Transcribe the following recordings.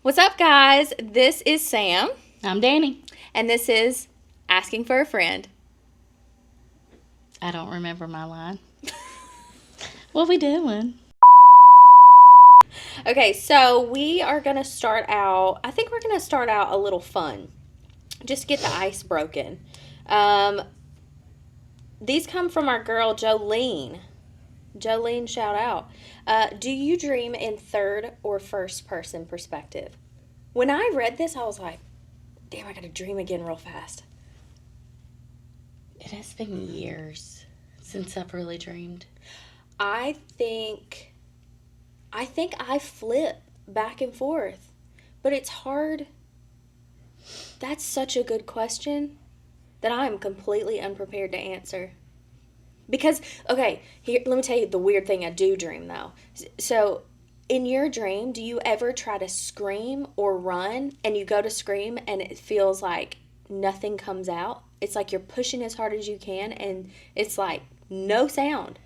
What's up, guys? This is Sam, I'm Dani. and this is Asking for a Friend. I don't remember my line. What we doing? Okay, so we are going to start out, I think we're going to start out a little fun, just to get the ice broken. These come from our girl, Jolene. Jolene, shout out. Do you dream in third or first person perspective? When I read this, I was like, damn, I got to dream again real fast. It has been years since I've really dreamed. I think I flip back and forth, but it's hard. That's such a good question that I am completely unprepared to answer. Because, okay, here, let me tell you the weird thing I do dream, though. So, in your dream, do you ever try to scream or run, and you go to scream, and it feels like nothing comes out? It's like you're pushing as hard as you can, and it's like no sound.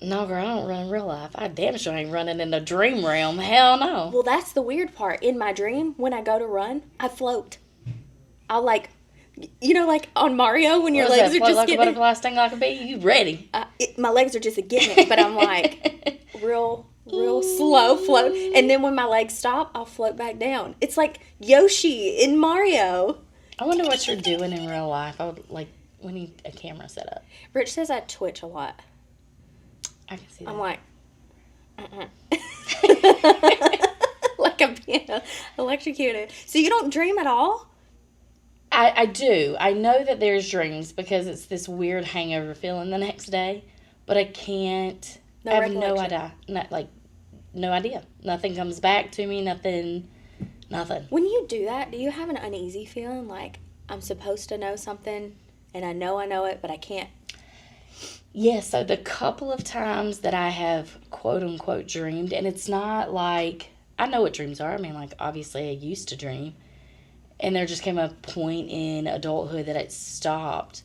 No, girl, I don't run in real life. I damn sure ain't running in the dream realm. Hell no. Well, that's the weird part. In my dream, when I go to run, I float. I'll like on Mario when your What is legs that? are Float just like a getting butterfly, sting like a bee. You ready? my legs are just getting it, but I'm like real slow float. And then when my legs stop, I'll float back down. It's like Yoshi in Mario. I wonder what you're doing in real life. I would we need a camera set up. Rich says I twitch a lot. I can see that. I'm like, like I'm being electrocuted. So you don't dream at all? I do. I know that there's dreams because it's this weird hangover feeling the next day, but I can't. No I have no recollection. idea. No idea. Nothing comes back to me. Nothing. When you do that, do you have an uneasy feeling like I'm supposed to know something and I know it, but I can't? Yeah, so the couple of times that I have quote unquote dreamed, and it's not like I know what dreams are. I mean, like, obviously I used to dream, and there just came a point in adulthood that it stopped.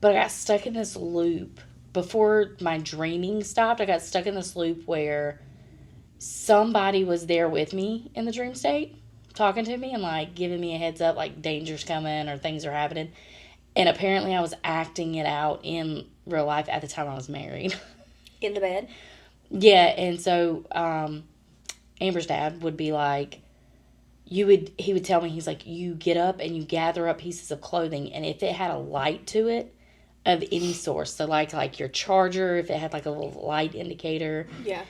But I got stuck in this loop. Before my dreaming stopped, I got stuck in this loop where somebody was there with me in the dream state, talking to me and like giving me a heads up, like danger's coming or things are happening. And apparently I was acting it out in real life at the time I was married. In the bed? Yeah, and so Amber's dad would be like, he would tell me, he's like, you get up and you gather up pieces of clothing, and if it had a light to it of any source, so like your charger, if it had like a little light indicator, Yeah.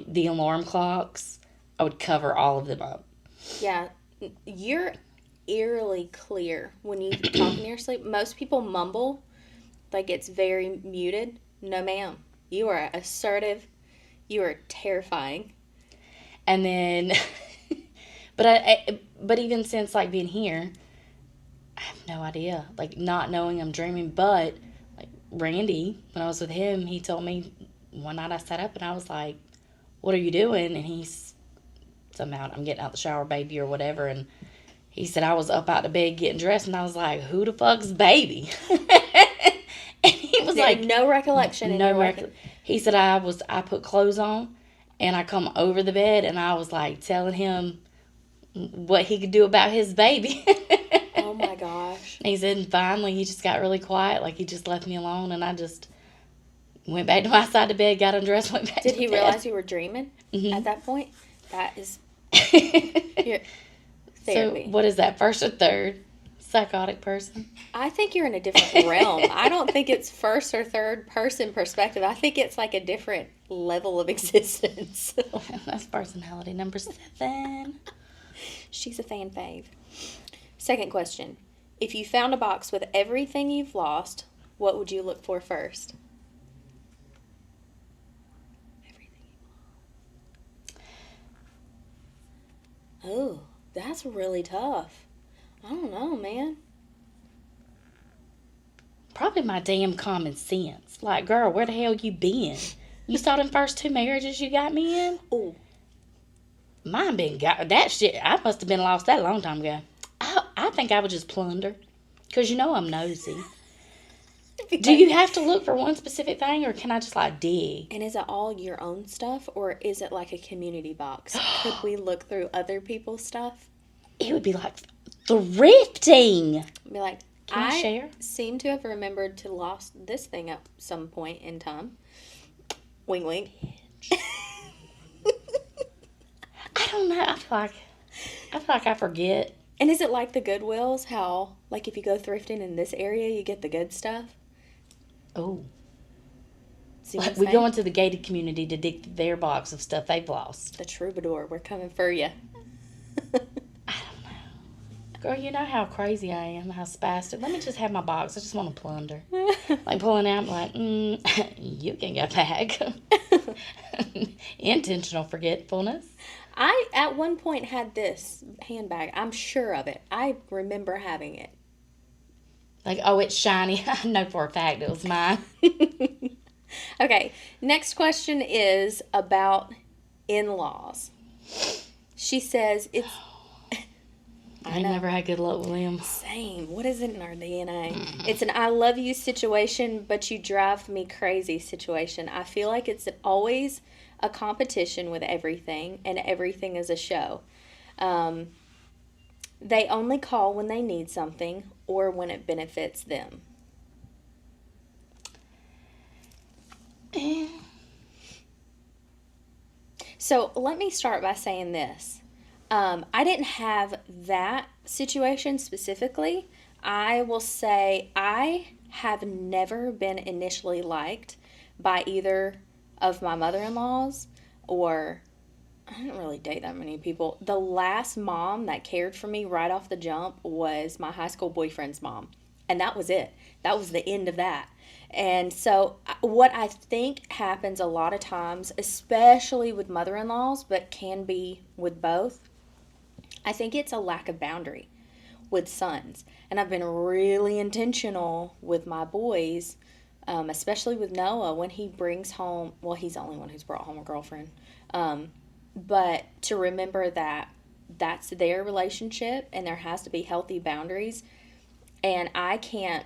The alarm clocks, I would cover all of them up. Yeah. You're eerily clear when you talk in your sleep. Most people mumble, like it's very muted. No, ma'am. You are assertive. You are terrifying. And then, but even since like being here, I have no idea. Like not knowing I'm dreaming, but like Randy, when I was with him, he told me one night I sat up and I was like, "What are you doing?" And he's somehow I'm getting out the shower, baby, or whatever, and he said I was up out of bed getting dressed, and I was like, "Who the fuck's baby?" And he was like, no recollection. He said I put clothes on, and I come over the bed, and I was like telling him what he could do about his baby. Oh my gosh. And he said finally he just got really quiet, like he just left me alone, and I just went back to my side of the bed, got undressed, went back. Did he realize you were dreaming at that point? That is your therapy. So what is that? First or third? Psychotic person? I think you're in a different realm. I don't think it's first or third person perspective. I think it's like a different level of existence. That's personality number 7. She's a fan fave. Second question. If you found a box with everything you've lost, what would you look for first? Everything you lost. Oh, that's really tough. I don't know, man. Probably my damn common sense. Like, girl, where the hell you been? You saw them first 2 marriages you got me in? Oh. Mine been got that shit. I must have been lost that a long time ago. I think I would just plunder. Because you know I'm nosy. Do you have to look for one specific thing, or can I just like dig? And is it all your own stuff, or is it like a community box? Could we look through other people's stuff? It would be like thrifting. Be like, Can you share? seem to have remembered to lost this thing at some point in time. Wink, wink. I don't know. I feel like I forget. And is it like the Goodwills? How, like, if you go thrifting in this area, you get the good stuff? Oh. See what I'm We saying? go into the gated community to dig through their box of stuff they've lost. The troubadour, we're coming for you. I don't know. Girl, you know how crazy I am, how spastic. Let me just have my box. I just want to plunder. Like pulling out, like, you can get back. Intentional forgetfulness. I, at one point, had this handbag. I'm sure of it. I remember having it. Like, oh, it's shiny. I know for a fact it was mine. Okay, next question is about in-laws. She says it's... I never had good luck with them. Same. What is it in our DNA? It's an I love you situation, but you drive me crazy situation. I feel like it's always a competition with everything, and everything is a show. They only call when they need something or when it benefits them. So let me start by saying this. I didn't have that situation specifically. I will say I have never been initially liked by either of my mother-in-laws, or I didn't really date that many people. The last mom that cared for me right off the jump was my high school boyfriend's mom. And that was it. That was the end of that. And so what I think happens a lot of times, especially with mother-in-laws, but can be with both, I think it's a lack of boundary with sons. And I've been really intentional with my boys, especially with Noah, when he brings home, well, he's the only one who's brought home a girlfriend, but to remember that that's their relationship and there has to be healthy boundaries. And I can't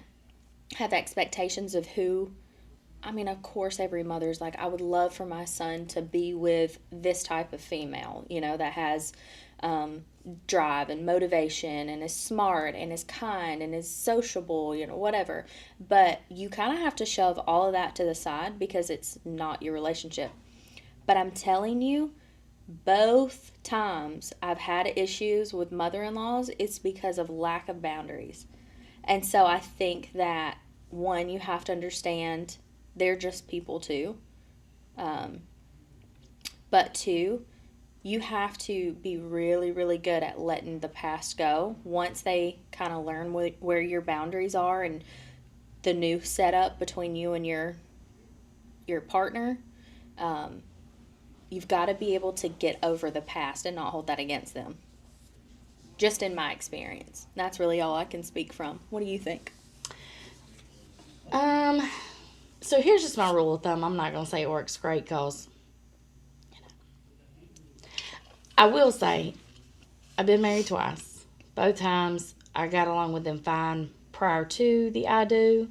have expectations of who, I mean, of course, every mother's like, I would love for my son to be with this type of female, you know, that has drive and motivation and is smart and is kind and is sociable, you know, whatever. But you kind of have to shove all of that to the side because it's not your relationship. But I'm telling you, both times I've had issues with mother-in-laws, it's because of lack of boundaries. And so I think that, one, you have to understand they're just people too. But two, you have to be really, really good at letting the past go. Once they kind of learn where your boundaries are and the new setup between you and your partner, you've got to be able to get over the past and not hold that against them. Just in my experience. That's really all I can speak from. What do you think? So here's just my rule of thumb. I'm not going to say it works great because, you know, I will say I've been married twice. Both times I got along with them fine prior to the I do,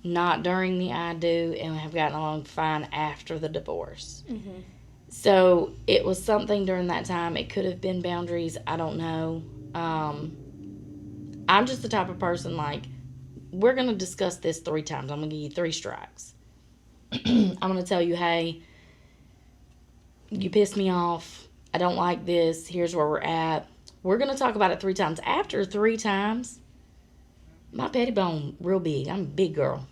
not during the I do, and have gotten along fine after the divorce. Mm-hmm. So it was something during that time. It could have been boundaries. I don't know. I'm just the type of person, like, we're going to discuss this 3 times. I'm going to give you 3 strikes. I'm going to tell you, hey, you pissed me off. I don't like this. Here's where we're at. We're going to talk about it 3 times. After 3 times, my petty bone real big. I'm a big girl.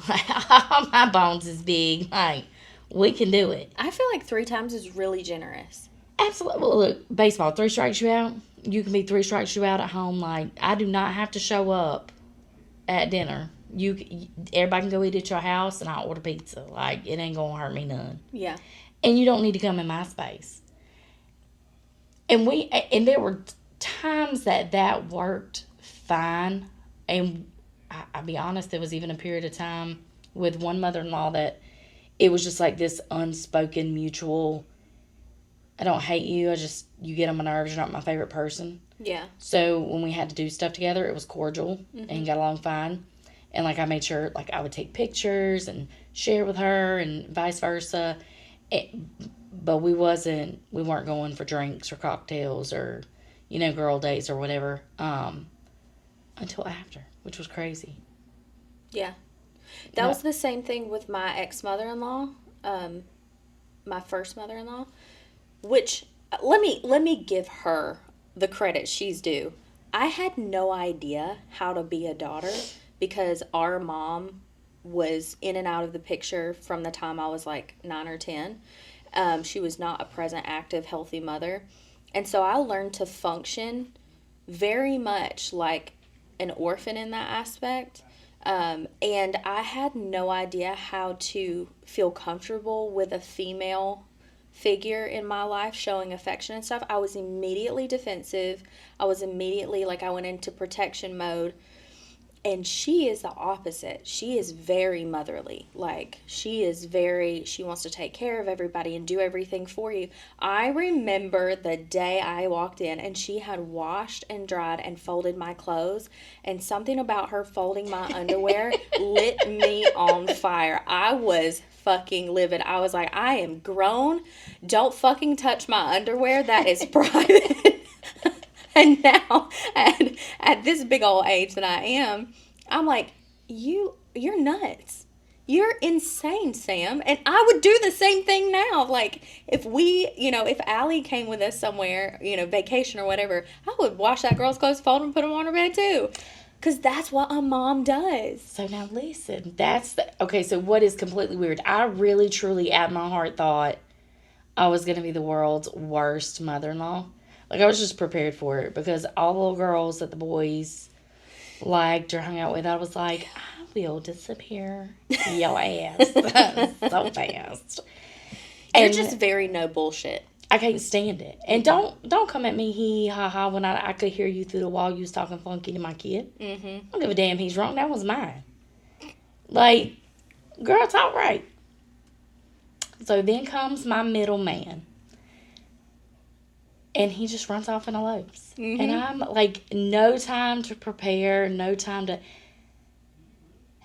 All my bones is big. Like, we can do it. I feel like 3 times is really generous. Absolutely. Well, look, baseball, 3 strikes you out. You can be 3 strikes you out at home. Like, I do not have to show up at dinner. Everybody can go eat at your house, and I'll order pizza. Like, it ain't gonna hurt me none. Yeah. And you don't need to come in my space. And there were times that worked fine. And I'll be honest, there was even a period of time with one mother-in-law that it was just like this unspoken mutual, I don't hate you, you get on my nerves, you're not my favorite person. Yeah. So when we had to do stuff together, it was cordial and got along fine. And, like, I made sure, like, I would take pictures and share with her and vice versa. But we weren't going for drinks or cocktails or, girl dates or whatever, until after, which was crazy. Yeah. That was the same thing with my ex-mother-in-law, my first mother-in-law, which, let me give her the credit she's due. I had no idea how to be a daughter because our mom was in and out of the picture from the time I was like 9 or 10. She was not a present, active, healthy mother. And so I learned to function very much like an orphan in that aspect. And I had no idea how to feel comfortable with a female figure in my life showing affection and stuff. I was immediately defensive. I was immediately like, I went into protection mode. And she is the opposite. She is very motherly. Like, she wants to take care of everybody and do everything for you. I remember the day I walked in and she had washed and dried and folded my clothes. And something about her folding my underwear lit me on fire. I was fucking livid. I was like, I am grown. Don't fucking touch my underwear. That is private. And now, at this big old age that I am, I'm like, you're nuts. You're insane, Sam. And I would do the same thing now. Like, if if Allie came with us somewhere, vacation or whatever, I would wash that girl's clothes, fold them, put them on her bed too. Because that's what a mom does. So now listen, okay, so what is completely weird? I really, truly, at my heart, thought I was going to be the world's worst mother-in-law. Like, I was just prepared for it because all the little girls that the boys liked or hung out with, I was like, I will disappear your ass so fast. You're just very no bullshit. I can't stand it. And don't come at me hee ha ha when I could hear you through the wall. You was talking funky to my kid. Mm-hmm. I don't give a damn he's wrong. That was mine. Like, girl, talk right. So then comes my middle man. And he just runs off and elopes. Mm-hmm. And I'm like, no time to prepare, no time to...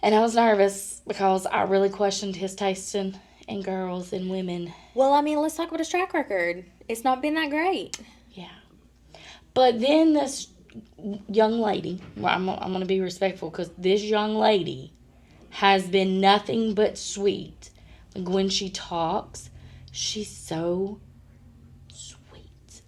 And I was nervous because I really questioned his taste in girls and women. Well, I mean, let's talk about his track record. It's not been that great. Yeah. But then this young lady, well, I'm going to be respectful because this young lady has been nothing but sweet. Like, when she talks, she's so...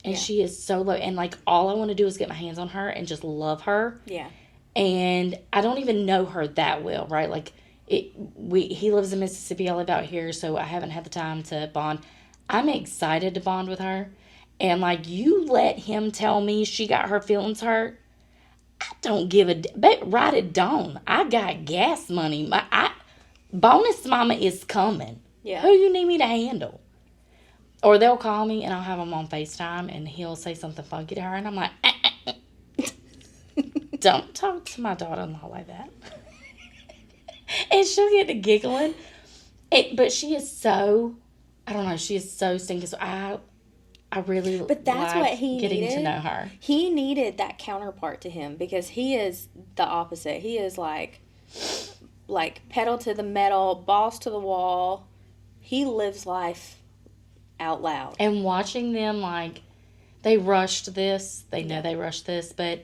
And she is so low. And, like, all I want to do is get my hands on her and just love her. Yeah. And I don't even know her that well, right? Like, he lives in Mississippi. I live out here, so I haven't had the time to bond. I'm excited to bond with her. And, like, you let him tell me she got her feelings hurt. I don't give but write it down. I got gas money. Bonus mama is coming. Yeah. Who you need me to handle? Or they'll call me and I'll have him on FaceTime and he'll say something funky to her and I'm like, don't talk to my daughter-in-law like that. And she'll get to giggling. But she is so, I don't know, she is so stinking. So I really But that's like what he getting needed. to know her. He needed that counterpart to him because he is the opposite. He is like pedal to the metal, balls to the wall. He lives life out loud. And watching them, like, they rushed this. They know they rushed this. But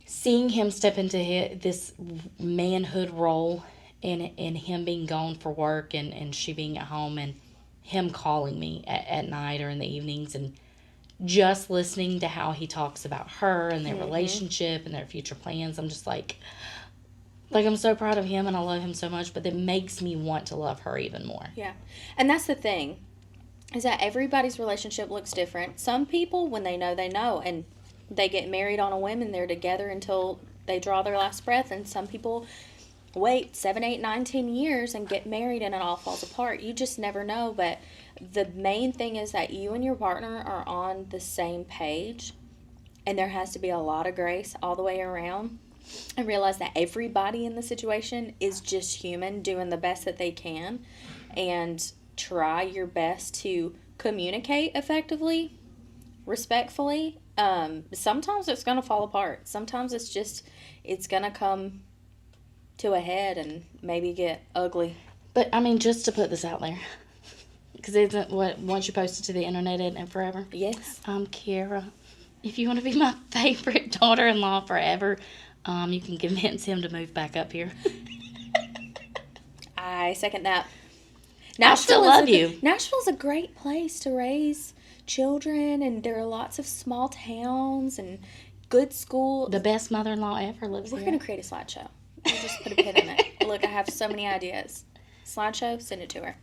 seeing him step into this manhood role and him being gone for work and she being at home and him calling me at night or in the evenings and just listening to how he talks about her and their relationship and their future plans, I'm just like, I'm so proud of him and I love him so much, but it makes me want to love her even more. Yeah. And that's the thing. Is that everybody's relationship looks different. Some people, when they know, and they get married on a whim and they're together until they draw their last breath. And some people wait 7, 8, 9, 10 years and get married and it all falls apart. You just never know. But the main thing is that you and your partner are on the same page. And there has to be a lot of grace all the way around. And realize that everybody in the situation is just human doing the best that they can. And try your best to communicate effectively, respectfully. Sometimes it's going to fall apart. Sometimes it's going to come to a head and maybe get ugly. But, I mean, just to put this out there, because isn't what once you post it to the internet, isn't it forever? Yes. Kara, if you want to be my favorite daughter-in-law forever, you can convince him to move back up here. I second that. I still love you. Nashville's a great place to raise children, and there are lots of small towns and good schools. The best mother-in-law ever lives We're here. going to create a slideshow. We'll just put a pin in it. Look, I have so many ideas. Slideshow, send it to her.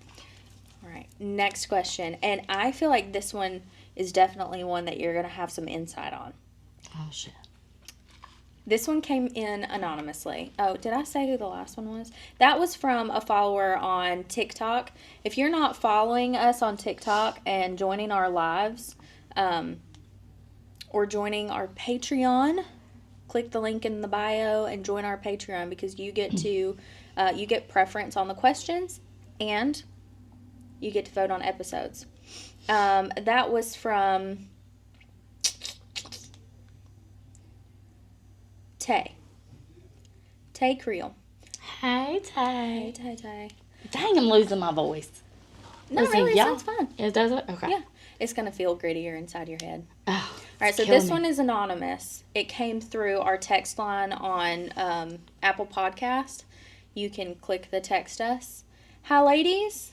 All right, next question. And I feel like this one is definitely one that you're going to have some insight on. Oh, shit. This one came in anonymously. Oh, did I say who the last one was? That was from a follower on TikTok. If you're not following us on TikTok and joining our lives, or joining our Patreon, click the link in the bio and join our Patreon, because you get to you get preference on the questions and you get to vote on episodes. That was from Tay Creel. Hey, Tay. Hey, Tay. Dang, I'm losing my voice. No, Listen, really, it y'all- sounds fun. It does it? Okay. Yeah, it's going to feel grittier inside your head. Oh, All right, so this one is anonymous. It came through our text line on Apple Podcast. You can click the text us. Hi, ladies.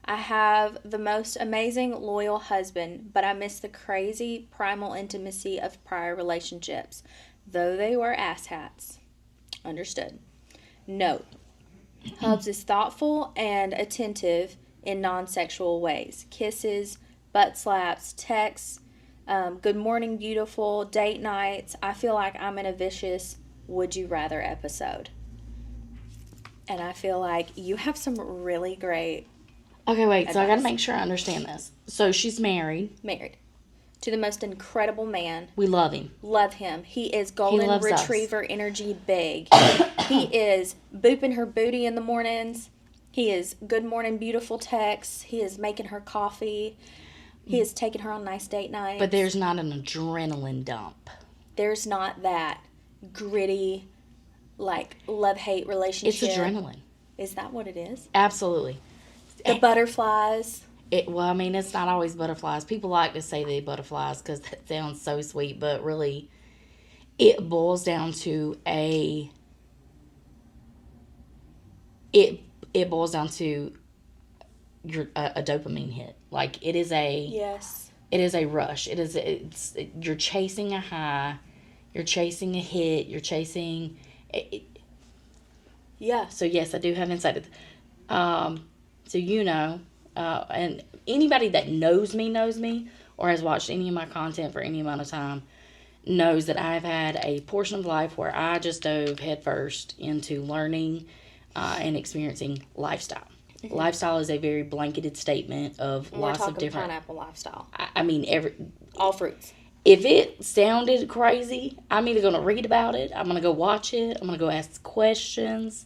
I have the most amazing, loyal husband, but I miss the crazy, primal intimacy of prior relationships, though they were asshats. Understood. Note, Hubs is thoughtful and attentive in non-sexual ways. Kisses, butt slaps, texts, good morning, beautiful, date nights. I feel like I'm in a vicious would you rather episode. And I feel like you have some really great Okay, wait. So I got to advice. make sure I understand this. So she's married. Married to the most incredible man. We love him. Love him. He is golden loves us. retriever energy big. He is booping her booty in the mornings. He is good morning beautiful texts. He is making her coffee. He is taking her on nice date nights. But there's not an adrenaline dump. There's not that gritty, like, love-hate It's relationship. adrenaline. Is that what it is? Absolutely. The butterflies. Well, I mean, it's not always butterflies. People like to say they butterflies because that sounds so sweet, but really, it boils down to it boils down to a dopamine hit. Like it is Yes. it is a rush. You're chasing a high, you're chasing a hit, you're chasing. Yeah. So yes, I do have insight. So and anybody that knows me or has watched any of my content for any amount of time knows that I've had a portion of life where I just dove headfirst into learning and experiencing lifestyle. Mm-hmm. Lifestyle is a very blanketed statement of lots of different. Pineapple lifestyle. I mean, All fruits. If it sounded crazy, I'm either going to read about it, I'm going to go watch it, I'm going to go ask questions.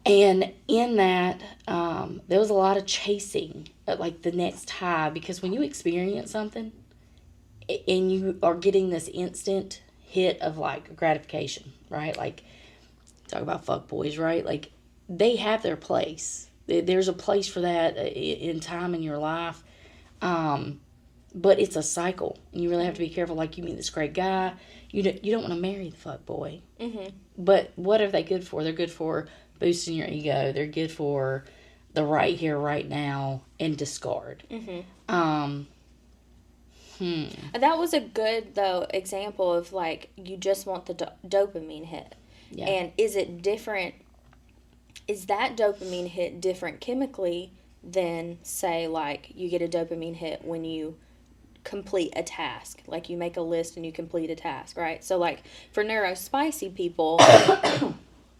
And in that, there was a lot of chasing, like the next high, because when you experience something and you are getting this instant hit of like gratification, right? Like, talk about fuckboys, right? Like, they have their place. There's a place for that in time in your life. But it's a cycle, and you really have to be careful. Like, you meet this great guy, you don't want to marry the fuckboy. Mm-hmm. But what are they good for? They're good for boosting your ego. They're good for the right here, right now, and discard. Mm-hmm. That was a good, though, example of, like, you just want the dopamine hit. Yeah. And is it different? Is that dopamine hit different chemically than, say, like, you get a dopamine hit when you complete a task? Like, you make a list and you complete a task, right? So, like, for neurospicy people,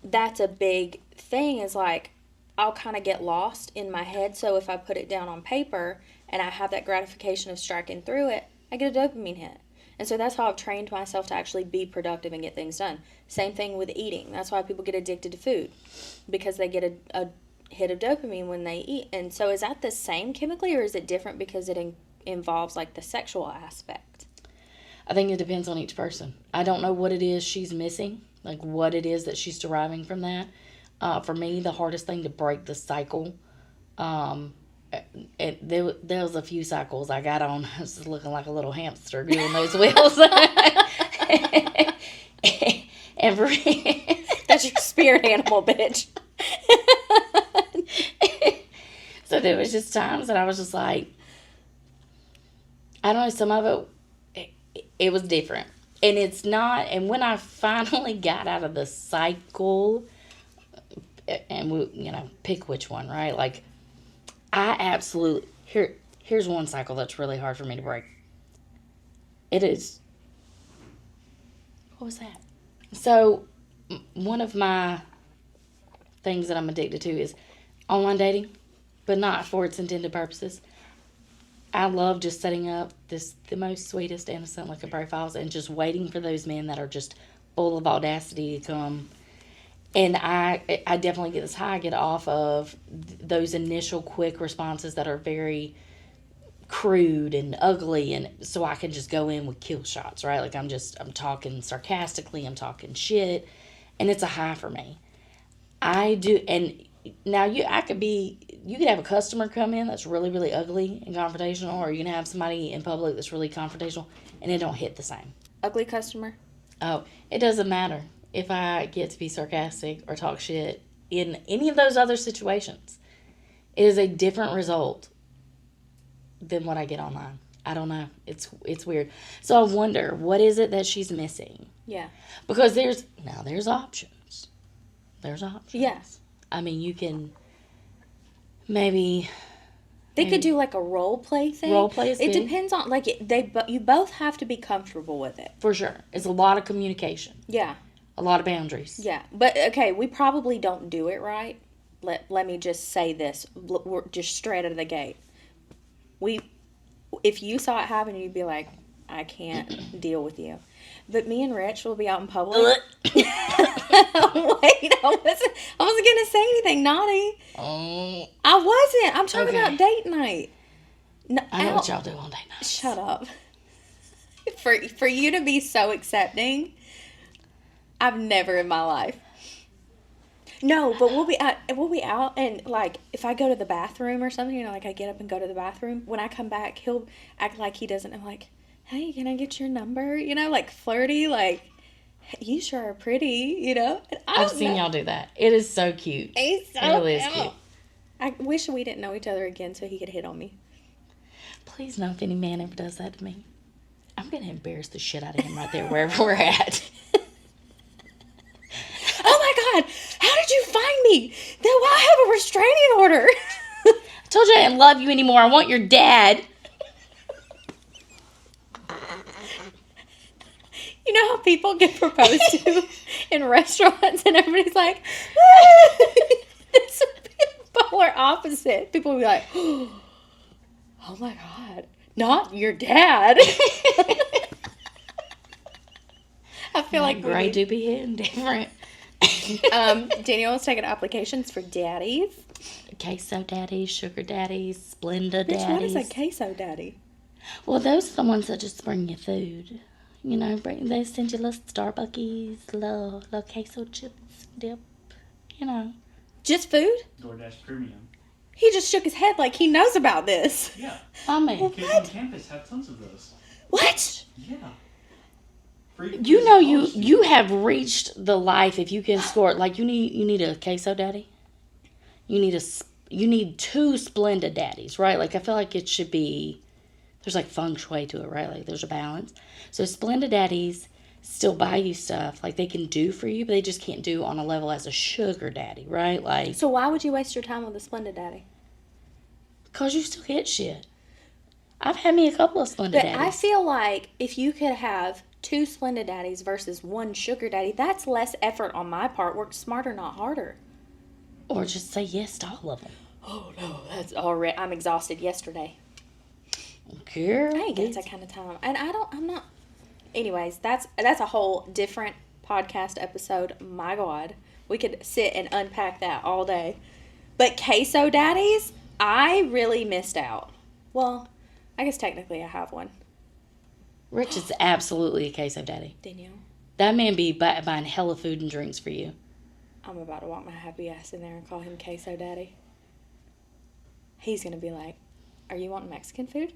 that's a big thing, is like, I'll kind of get lost in my head. So if I put it down on paper and I have that gratification of striking through it, I get a dopamine hit. And so that's how I've trained myself to actually be productive and get things done. Same thing with eating. That's why people get addicted to food, because they get a hit of dopamine when they eat. And so is that the same chemically, or is it different because it involves like the sexual aspect? I think it depends on each person. I don't know what it is she's missing, like what it is that she's deriving from that. For me, the hardest thing to break the cycle, there was a few cycles I got on. I was looking like a little hamster doing those wheels. And for That's your spirit animal, bitch. So there was just times that I was just like, I don't know, some of it was different. And it's not, and when I finally got out of the cycle, and we, pick which one, right? Like, I absolutely, here's one cycle that's really hard for me to break. It is, what was that? So, one of my things that I'm addicted to is online dating, but not for its intended purposes. I love just setting up the most sweetest, innocent looking profiles and just waiting for those men that are just full of audacity to come. And I definitely get this high I get off of those initial quick responses that are very crude and ugly, and so I can just go in with kill shots, right? Like I'm talking sarcastically, I'm talking shit, and it's a high for me. I do, and now you could have a customer come in that's really, really ugly and confrontational, or you can have somebody in public that's really confrontational, and it don't hit the same. Ugly customer? Oh, it doesn't matter if I get to be sarcastic or talk shit in any of those other situations. It is a different result than what I get online. I don't know. It's weird. So I wonder, what is it that she's missing? Yeah. Because there's options. There's options. Yes. I mean, you can maybe they could do like a role play thing. Role play is it good. Depends on you both have to be comfortable with it. For sure. It's a lot of communication. Yeah. A lot of boundaries. Yeah. But okay, we probably don't do it right. Let me just say this. We're just straight out of the gate. If you saw it happen, you'd be like, I can't deal with you. But me and Rich will be out in public. Wait, I wasn't going to say anything naughty. I wasn't. I'm talking about date night. No, I know what y'all do on date night. Shut up. For you to be so accepting, I've never in my life. No, but we'll be out, and like if I go to the bathroom or something, like I get up and go to the bathroom. When I come back, he'll act like he doesn't. I'm like, hey, can I get your number? Like flirty, like you sure are pretty, And I've seen y'all do that. It is so cute. It really is cute. I wish we didn't know each other again so he could hit on me. Please know if any man ever does that to me, I'm gonna embarrass the shit out of him right there wherever we're at. Oh my God! How did you find me? I have a restraining order. I told you I didn't love you anymore. I want your dad. You know how people get proposed to in restaurants and everybody's like, it's a polar opposite. People will be like, oh my God, not your dad. I feel like Gray do be hitting different. Danielle was taking applications for daddies. Queso daddies, sugar daddies, Splenda daddies. What is a queso daddy? Well, those are the ones that just bring you food. They send you little Starbuckies, little queso chips, dip, Just food? DoorDash Premium. He just shook his head like he knows about this. Yeah. I mean, Kids on campus have tons of those. What? Yeah. You have reached the life if you can score. Like you need a queso daddy. You need two Splenda daddies, right? Like I feel like it should be. There's like feng shui to it, right? Like there's a balance. So Splenda daddies still buy you stuff like they can do for you, but they just can't do on a level as a sugar daddy, right? Like. So why would you waste your time with a Splenda daddy? Cause you still get shit. I've had me a couple of Splenda daddies. But I feel like if you could have two Splenda daddies versus one sugar daddy, that's less effort on my part. Work smarter, not harder. Or just say yes to all of them. Oh no, that's already. I'm exhausted yesterday. Girl, I ain't got that kind of time, and I'm not. Anyways, that's a whole different podcast episode. My God, we could sit and unpack that all day. But queso daddies, I really missed out. Well, I guess technically I have one. Rich is absolutely a queso daddy. Danielle, That man be buying hella food and drinks for you. I'm about to walk my happy ass in there and call him queso daddy. He's going to be like, are you wanting Mexican food?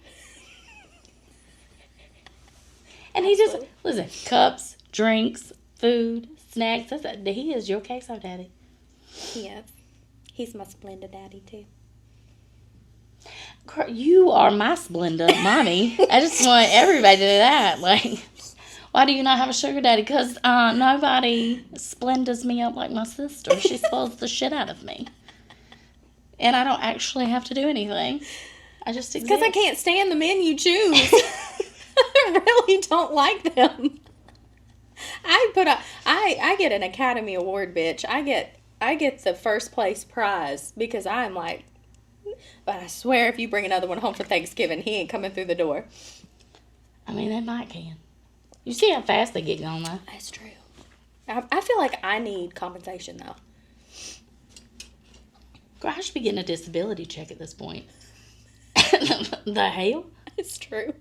And he just, listen, cups, drinks, food, snacks. He is your queso daddy. Yes. He's my Splenda daddy, too. Girl, you are my Splenda mommy. I just want everybody to know that. Like, why do you not have a sugar daddy? Because nobody Splendas me up like my sister. She spoils the shit out of me. And I don't actually have to do anything. I just exist. Because I can't stand the men you choose. I really don't like them. I get an Academy Award, bitch. I get the first place prize because I'm like, but I swear if you bring another one home for Thanksgiving, he ain't coming through the door. I mean, they might can. You see how fast they get gone, though. That's true. I feel like I need compensation, though. Girl, I should be getting a disability check at this point. The hell? It's true.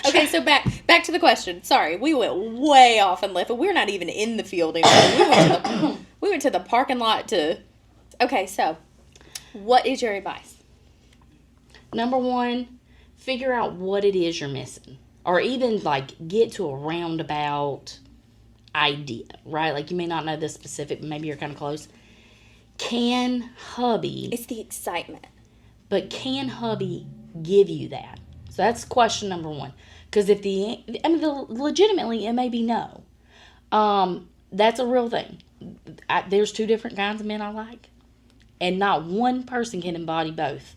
Okay, so back to the question. Sorry, we went way off and left. We're not even in the field anymore. We went to the parking lot to... Okay, so, what is your advice? Number one, figure out what it is you're missing. Or even, like, get to a roundabout idea, right? Like, you may not know the specific, but maybe you're kind of close. Can hubby... It's the excitement. But can hubby give you that? So that's question number one. Because if legitimately, it may be no. That's a real thing. There's two different kinds of men I like. And not one person can embody both.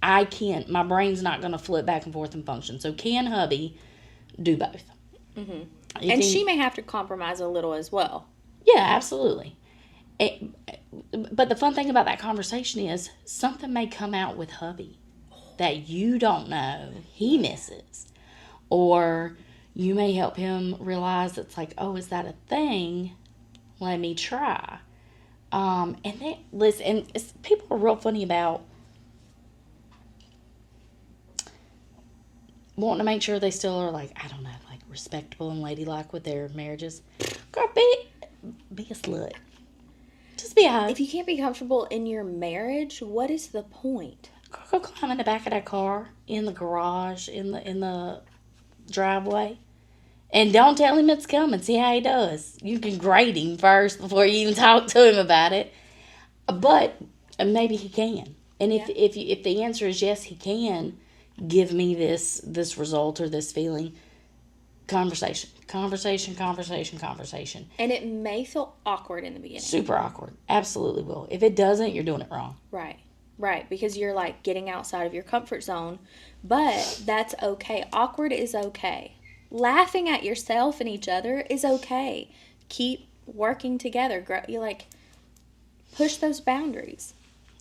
I can't. My brain's not going to flip back and forth and function. So can hubby do both? Mm-hmm. And she may have to compromise a little as well. Yeah, absolutely. But the fun thing about that conversation is something may come out with hubby that you don't know he misses. Or you may help him realize it's like, oh, is that a thing? Let me try. And then, listen, people are real funny about wanting to make sure they still are like, I don't know, like respectable and ladylike with their marriages. Girl, be a slut. Just be a hoe. If you can't be comfortable in your marriage, what is the point? Go climb in the back of that car, in the garage, in the driveway. And don't tell him it's coming. See how he does. You can grade him first before you even talk to him about it. But maybe he can. And if the answer is yes, he can give me this result or this feeling, conversation. And it may feel awkward in the beginning. Super awkward. Absolutely will. If it doesn't, you're doing it wrong. Right. Because you're like getting outside of your comfort zone. But that's okay. Awkward is okay. Laughing at yourself and each other is okay. Keep working together. You like push those boundaries.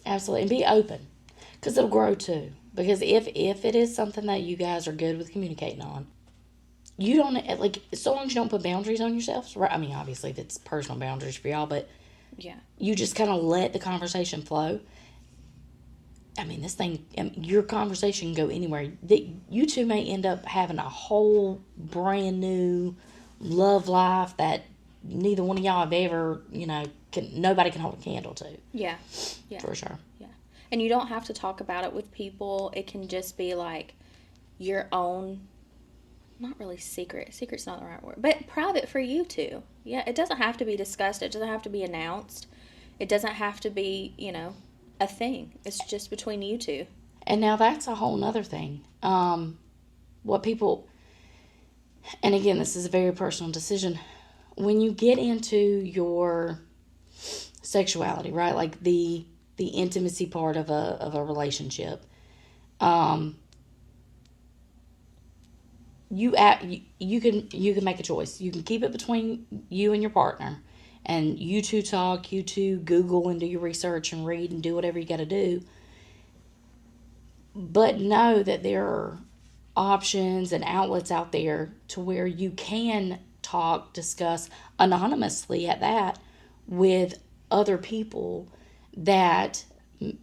Absolutely. And be open. Because it'll grow too. Because if it is something that you guys are good with communicating on, you don't, like, so long as you don't put boundaries on yourselves, right? I mean, obviously, if it's personal boundaries for y'all, but yeah, you just kind of let the conversation flow. I mean, your conversation can go anywhere. You two may end up having a whole brand new love life that neither one of y'all have ever, nobody can hold a candle to. Yeah. For sure. Yeah. And you don't have to talk about it with people. It can just be like your own, not really secret. Secret's not the right word, but private for you two. Yeah. It doesn't have to be discussed. It doesn't have to be announced. It doesn't have to be, a thing. It's just between you two. And now that's a whole nother thing. What people, and again, this is a very personal decision. When you get into your sexuality, right? Like the intimacy part of a relationship, you can make a choice. You can keep it between you and your partner, and you two talk, you two Google and do your research and read and do whatever you got to do. But know that there are options and outlets out there to where you can talk, discuss anonymously at that with other people that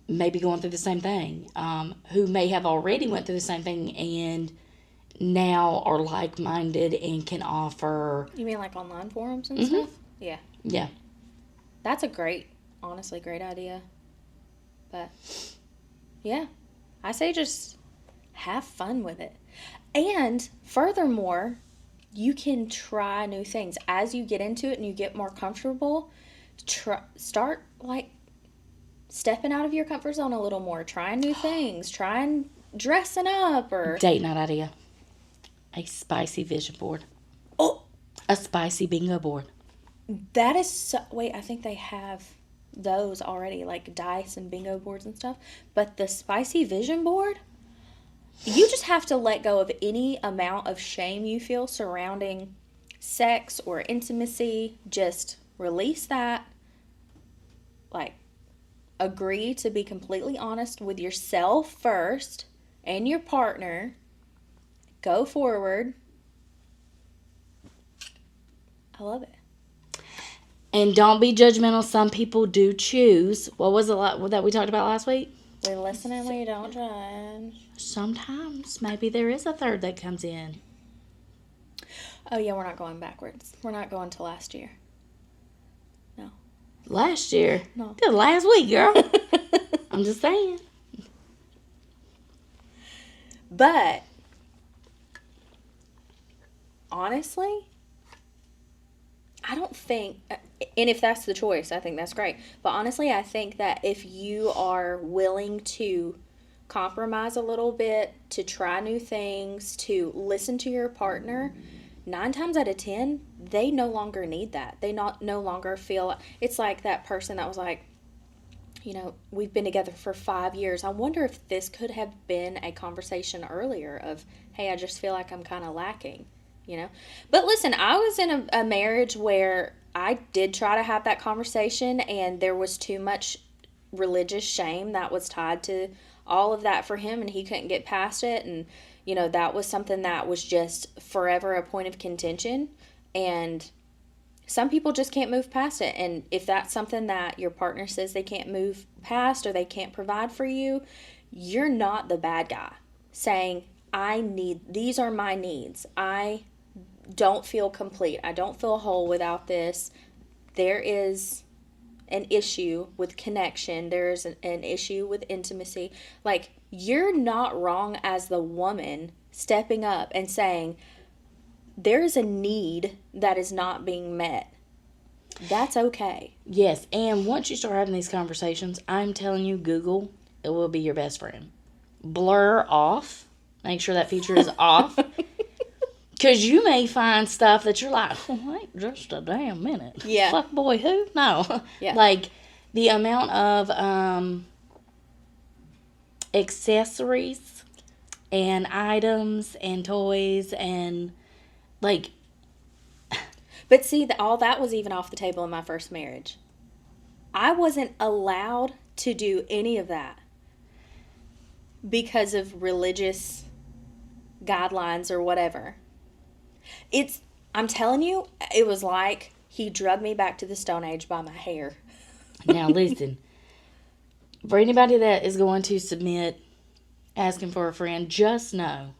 may be going through the same thing, who may have already went through the same thing and now are like-minded and can offer. You mean like online forums and stuff? Yeah. Yeah. That's a honestly great idea. But, yeah. I say just have fun with it. And, furthermore, you can try new things. As you get into it and you get more comfortable, start, like, stepping out of your comfort zone a little more. Trying new things. Trying dressing up or... Date night idea. A spicy vision board. Oh! A spicy bingo board. That is so... Wait, I think they have those already, like dice and bingo boards and stuff. But the spicy vision board, you just have to let go of any amount of shame you feel surrounding sex or intimacy. Just release that. Like, agree to be completely honest with yourself first and your partner. Go forward. I love it. And don't be judgmental. Some people do choose. What was it that we talked about last week? We listen and we don't judge. Sometimes maybe there is a third that comes in. Oh, yeah, we're not going backwards. We're not going to last year. No. Last year? No. It was last week, girl. I'm just saying. But, honestly, I don't think, and if that's the choice, I think that's great. But honestly, I think that if you are willing to compromise a little bit, to try new things, to listen to your partner, 9 times out of 10, they no longer need that. They no longer feel, it's like that person that was like, you know, we've been together for 5 years. I wonder if this could have been a conversation earlier of, hey, I just feel like I'm kind of lacking. You know, but listen, I was in a marriage where I did try to have that conversation, and there was too much religious shame that was tied to all of that for him, and he couldn't get past it. And, you know, that was something that was just forever a point of contention. And some people just can't move past it. And if that's something that your partner says they can't move past or they can't provide for you, you're not the bad guy saying, these are my needs. I don't feel complete. I don't feel whole without this. There is an issue with connection. There's an issue with intimacy. Like, you're not wrong as the woman stepping up and saying, there is a need that is not being met. That's okay. Yes, and once you start having these conversations, I'm telling you, Google, it will be your best friend. Blur off. Make sure that feature is off. Because you may find stuff that you're like, oh, wait just a damn minute. Yeah. Fuck boy who? No. Yeah. Like, the amount of accessories and items and toys and, like... But see, all that was even off the table in my first marriage. I wasn't allowed to do any of that because of religious guidelines or whatever. I'm telling you, it was like he drugged me back to the Stone Age by my hair. Now listen, for anybody that is going to submit asking for a friend, just know,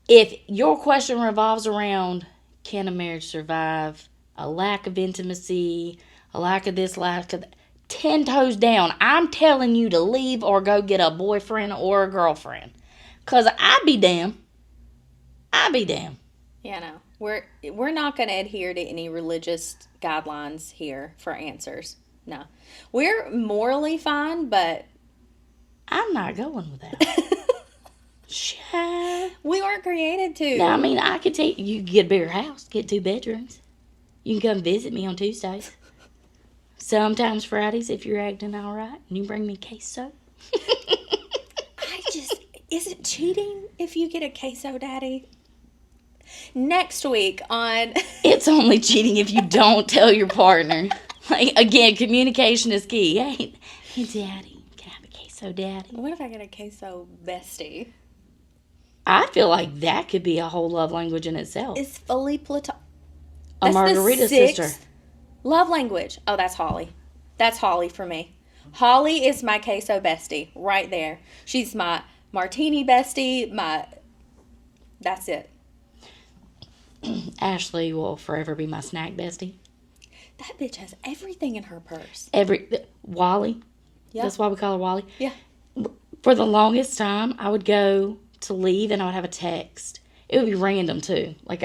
if your question revolves around, can a marriage survive a lack of intimacy, a lack of this, lack of that, 10 toes down, I'm telling you to leave or go get a boyfriend or a girlfriend. Because I'd be damned. Yeah, no. We're not going to adhere to any religious guidelines here for answers. No. We're morally fine, but... I'm not going with that. Shit. We weren't created to. Now, I mean, I could take you get a bigger house, get 2 bedrooms. You can come visit me on Tuesdays. Sometimes Fridays if you're acting all right, and you bring me queso. Is it cheating if you get a queso, Daddy? Next week on... It's only cheating if you don't tell your partner. Like, again, communication is key. Hey, Daddy, can I have a queso, Daddy? What if I get a queso bestie? I feel like that could be a whole love language in itself. It's fully platonic. A margarita sister. Love language. Oh, that's Holly. That's Holly for me. Holly is my queso bestie right there. She's my martini bestie, my That's it. Ashley will forever be my snack bestie. That bitch has everything in her purse. Wally. Yeah. That's why we call her Wally. Yeah. For the longest time, I would go to leave and I would have a text. It would be random too. Like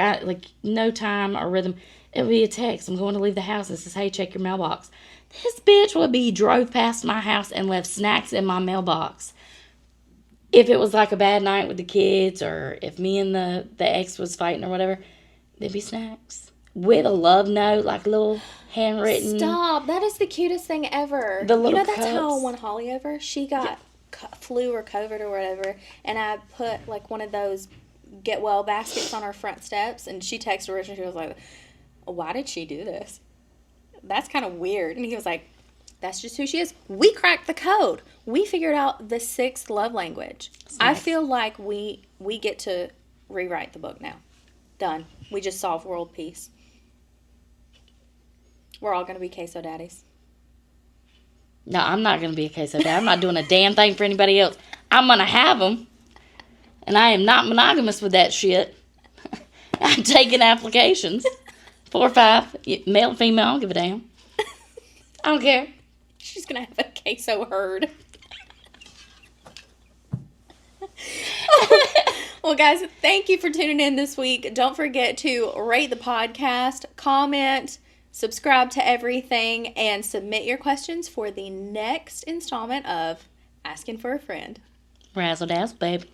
no time or rhythm. It would be a text. I'm going to leave the house. It says, hey, check your mailbox. This bitch would be drove past my house and left snacks in my mailbox. If it was like a bad night with the kids, or if me and the ex was fighting or whatever, there'd be snacks. With a love note, like a little handwritten. Stop. That is the cutest thing ever. The little that's how I cups. won Holly over. She got flu or COVID or whatever, and I put like one of those get well baskets on our front steps, and she texted Rich and she was like, why did she do this? That's kind of weird. And he was like, that's just who she is. We cracked the code. We figured out the 6th love language. I feel like we get to rewrite the book now. Done. We just solved world peace. We're all going to be queso daddies. No, I'm not going to be a queso daddy. I'm not doing a damn thing for anybody else. I'm going to have them. And I am not monogamous with that shit. I'm taking applications. 4 or 5. Male, female, I don't give a damn. I don't care. She's going to have a queso herd. Well, guys, thank you for tuning in this week. Don't forget to rate the podcast, comment, subscribe to everything, and submit your questions for the next installment of Asking for a Friend. Razzle dazzle, baby.